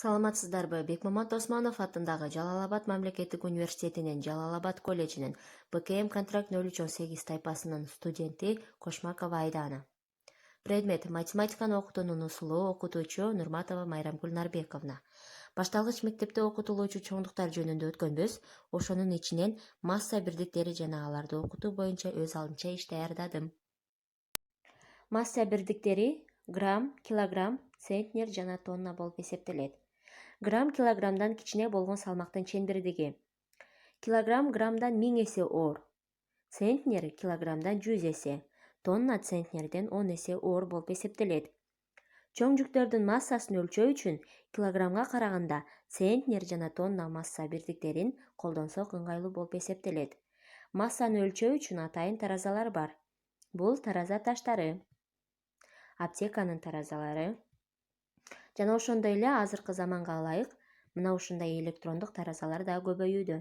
Саламатсыздарбы? Бекмамат Османов атындагы Жалал-Абад мамлекеттик университетинин Жалал-Абад колледжинин БКМ контракт 0318 тайпасынын студенти Кошмакова Айдана. Предмет математиканы окутуунун усулу, окутуучу Нурматова Майрамкүл Нарбековна. Башталгыч мектепте окутулуучу чоңдуктар жөнүндө өткөнбүз, ошонун ичинен масса бирдиктери жана аларды окутуу боюнча өз алдынча иш даярдадым. Масса бирдиктери грамм, килограмм, центнер жана тонна болуп эсептелет. Грамм килограммдан кичине болгон салмактын чен бирдиги. Килограмм граммдан 1000 эсе оор. Центнер килограммдан 100 эсе. Тонна центнерден 10 эсе оор болуп эсептелет. Чоң жүктөрдүн массасын өлчөө үчүн килограммга караганда центнер жана тонна масса бирдиктерин колдонсок ыңгайлуу болуп эсептелет. Массаны өлчөө үчүн атайын таразалар бар. Бул тараза таштары, аптеканын таразалары жана ошондой эле азыркы заманга ылайык мына ушундай электрондук таразалар да көбөйүүдө.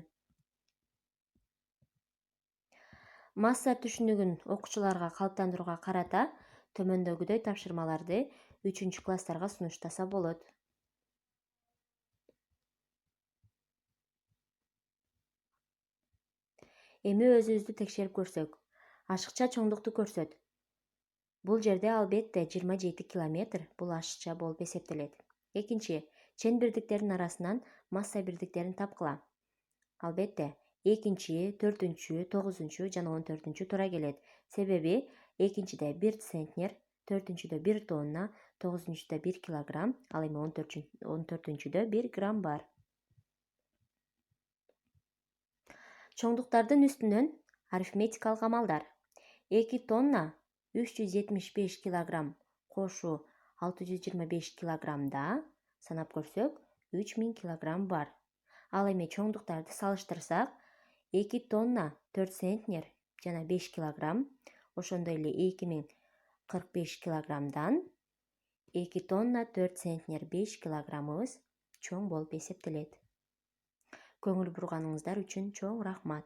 Масса түшүнүгүн окуучуларга калыптандырууга карата төмөндөгүдөй тапшырмаларды 3-класстарга сунуштаса болот. Эми өзүбүздү текшерип көрсөк, ашыкча чоңдукту көрсөт. Бул жерде албетте 27 километр бул ашыкча болуп эсептелет. Экинчи, чен бирдиктердин арасынан масса бирдиктерин тапкыла. Албетте, экинчи, төртүнчү, 9 жана 14 туура келет. Себеби экинчиде 1 центнер, төртүнчүдө 1 тонна, 9-да 1 килограмм, ал эми 14-дө 1 грамм бар. Чоңдуктардын үстүнөн арифметикалык амалдар. 2 тонна 375 килограмм кошу 625 килограммда санап көрсөк 3000 килограмм бар. Ал эми чоңдуктарды салыштырсак 2 тонна 4 центнер жана 5 килограмм, ошондой эле 2045 килограммдан 2 тонна 4 центнер 5 килограммыбыз чоң болуп эсептелет. Көңүл бурганыңыздар үчүн чоң рахмат.